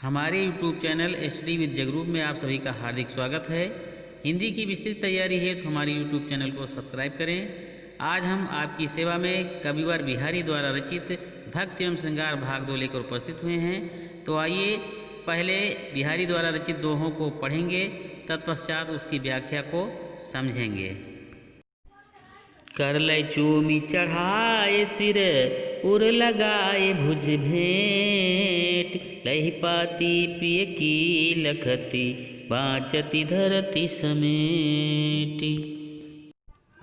हमारे YouTube channel HD with Jagroop में आप सभी का हार्दिक स्वागत है। हिंदी की विस्तृत तैयारी है तो हमारे YouTube चैनल को सब्सक्राइब करें। आज हम आपकी सेवा में कविवर बिहारी द्वारा रचित भक्ति एवं श्रृंगार भाग 2 लेकर उपस्थित हुए हैं। तो आइए पहले बिहारी द्वारा रचित दोहों को पढ़ेंगे, तत्पश्चात उसकी व्याख्या को समझेंगे। कर लय चूमी चढ़ाए सिर उर लगाए भुज भेंट, लही पाती पिय की लखती बाचती धरती समेटी।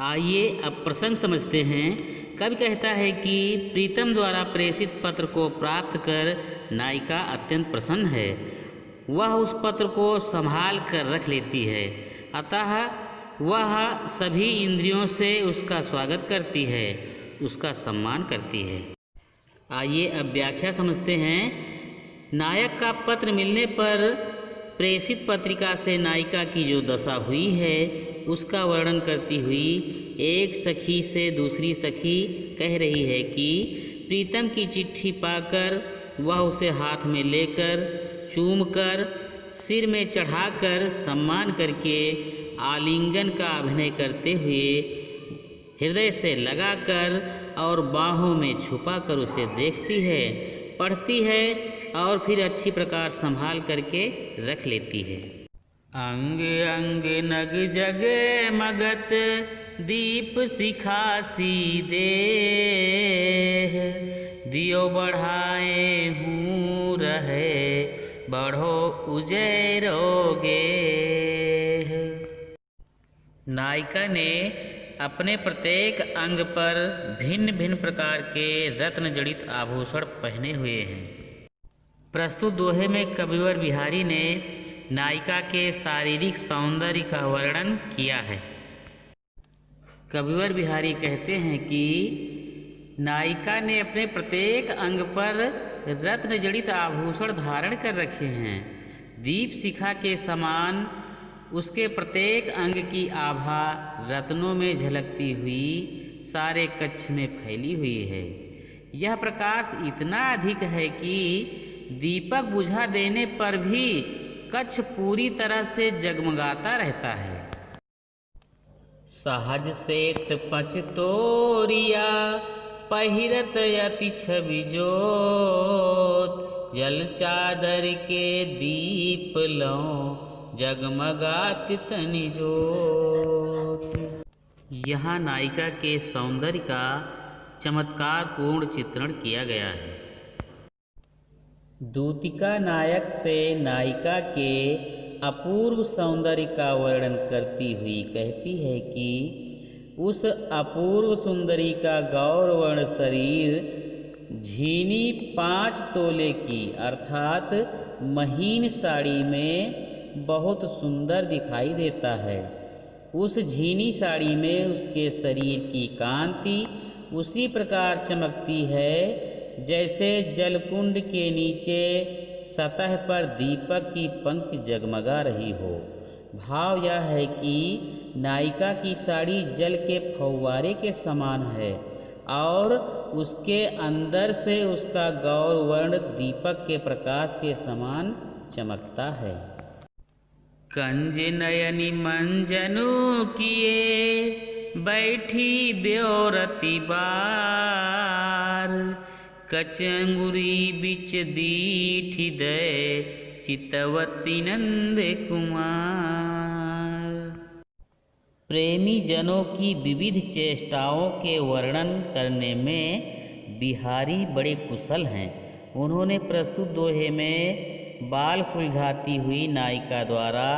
आइए अब प्रसंग समझते हैं। कवि कहता है कि प्रीतम द्वारा प्रेषित पत्र को प्राप्त कर नायिका अत्यंत प्रसन्न है। वह उस पत्र को संभाल कर रख लेती है, अतः वह सभी इंद्रियों से उसका स्वागत करती है, उसका सम्मान करती है। आइए अब व्याख्या समझते हैं। नायक का पत्र मिलने पर प्रेषित पत्रिका से नायिका की जो दशा हुई है उसका वर्णन करती हुई एक सखी से दूसरी सखी कह रही है कि प्रीतम की चिट्ठी पाकर वह उसे हाथ में लेकर चूमकर सिर में चढ़ाकर सम्मान करके आलिंगन का अभिनय करते हुए हृदय से लगाकर और बाहों में छुपाकर उसे देखती है, पढ़ती है और फिर अच्छी प्रकार संभाल करके रख लेती है। अंग अंग नग जग मगत दीप सिखासी देह, दियो बढ़ाए हूँ रहे बढ़ो उजैरोगे। नायिका ने अपने प्रत्येक अंग पर भिन्न भिन्न प्रकार के रत्न जड़ित आभूषण पहने हुए हैं। प्रस्तुत दोहे में कविवर बिहारी ने नायिका के शारीरिक सौंदर्य का वर्णन किया है। कविवर बिहारी कहते हैं कि नायिका ने अपने प्रत्येक अंग पर रत्न जड़ित आभूषण धारण कर रखे हैं। दीप शिखा के समान उसके प्रत्येक अंग की आभा रत्नों में झलकती हुई सारे कक्ष में फैली हुई है। यह प्रकाश इतना अधिक है कि दीपक बुझा देने पर भी कक्ष पूरी तरह से जगमगाता रहता है। सहज सेत पच तोरिया पहिरत अति छवि जोत, जल चादर के दीप लो जगमगाती तनि ज्योत। यहाँ नायिका के सौंदर्य का चमत्कार पूर्ण चित्रण किया गया है। दूतिका नायक से नायिका के अपूर्व सौंदर्य का वर्णन करती हुई कहती है कि उस अपूर्व सुंदरी का गौरवर्ण शरीर झीनी 5 तोले की अर्थात महीन साड़ी में बहुत सुंदर दिखाई देता है। उस झीनी साड़ी में उसके शरीर की कांति उसी प्रकार चमकती है जैसे जलकुंड के नीचे सतह पर दीपक की पंक्ति जगमगा रही हो। भाव यह है कि नायिका की साड़ी जल के फव्वारे के समान है और उसके अंदर से उसका गौरवर्ण दीपक के प्रकाश के समान चमकता है। कंज नयनी मंजनु किए बैठी ब्योरती बार, कचंगुरी बिच दीठी दे चितवती नंद कुमार। प्रेमी जनों की विविध चेष्टाओं के वर्णन करने में बिहारी बड़े कुशल हैं। उन्होंने प्रस्तुत दोहे में बाल सुलझाती हुई नायिका द्वारा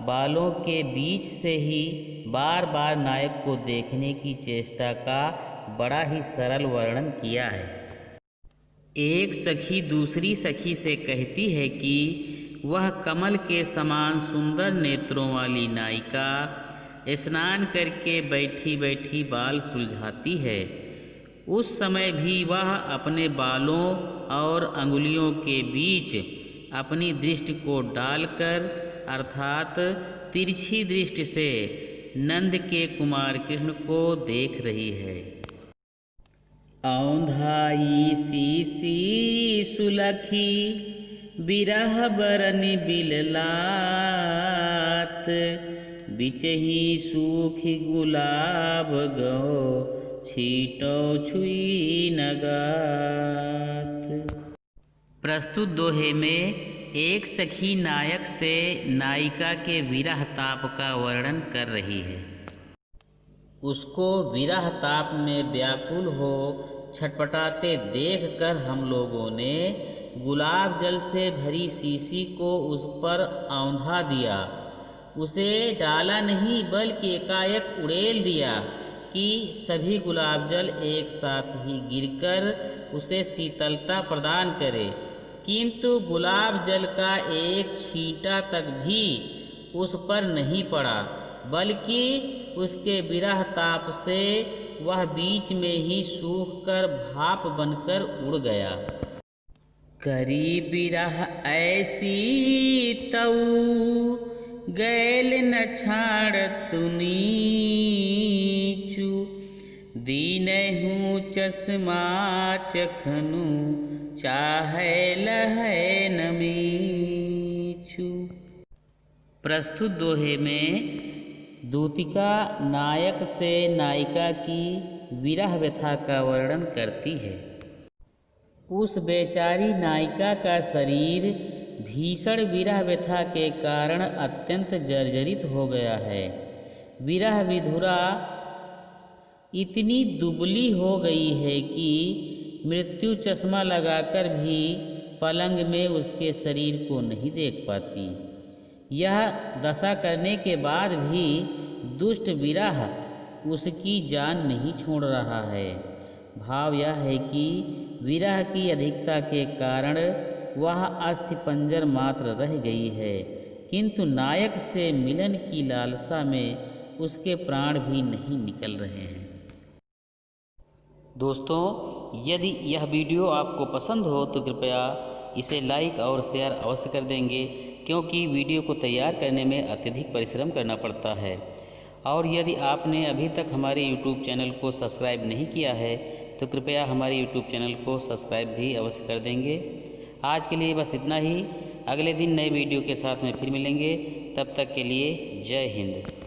बालों के बीच से ही बार बार नायक को देखने की चेष्टा का बड़ा ही सरल वर्णन किया है। एक सखी दूसरी सखी से कहती है कि वह कमल के समान सुंदर नेत्रों वाली नायिका स्नान करके बैठी बैठी बाल सुलझाती है। उस समय भी वह अपने बालों और अंगुलियों के बीच अपनी दृष्टि को डालकर अर्थात तिरछी दृष्टि से नंद के कुमार कृष्ण को देख रही है। औंधाई सी सुलखी बिरह बरनि बिललात, बिचही सूखि गुलाब गो, छीटौ छुई न गात। प्रस्तुत दोहे में एक सखी नायक से नायिका के विरह ताप का वर्णन कर रही है। उसको विरह ताप में व्याकुल हो छटपटाते देखकर हम लोगों ने गुलाब जल से भरी शीशी को उस पर औंधा दिया। उसे डाला नहीं बल्कि एकाएक उड़ेल दिया कि सभी गुलाब जल एक साथ ही गिरकर उसे शीतलता प्रदान करे, किंतु गुलाब जल का एक छींटा तक भी उस पर नहीं पड़ा, बल्कि उसके विरह ताप से वह बीच में ही सूखकर भाप बनकर उड़ गया। करी बिरह ऐसी तऊ, गैल न छाड़तु नीचु, दीनहु चश्मा चखनु, चाहे लहै न मीचु। प्रस्तुत दोहे में दूतिका नायक से नायिका की विरह व्यथा का वर्णन करती है। उस बेचारी नायिका का शरीर भीषण विरह व्यथा के कारण अत्यंत जर्जरित हो गया है। विरह विधुरा इतनी दुबली हो गई है कि मृत्यु चश्मा लगाकर भी पलंग में उसके शरीर को नहीं देख पाती। यह दशा करने के बाद भी दुष्ट विरह उसकी जान नहीं छोड़ रहा है। भाव यह है कि विरह की अधिकता के कारण वह अस्थिपंजर मात्र रह गई है, किंतु नायक से मिलन की लालसा में उसके प्राण भी नहीं निकल रहे हैं। दोस्तों, यदि यह वीडियो आपको पसंद हो तो कृपया इसे लाइक और शेयर अवश्य कर देंगे, क्योंकि वीडियो को तैयार करने में अत्यधिक परिश्रम करना पड़ता है। और यदि आपने अभी तक हमारे YouTube चैनल को सब्सक्राइब नहीं किया है तो कृपया हमारे YouTube चैनल को सब्सक्राइब भी अवश्य कर देंगे। आज के लिए बस इतना ही। अगले दिन नए वीडियो के साथ में फिर मिलेंगे। तब तक के लिए जय हिंद।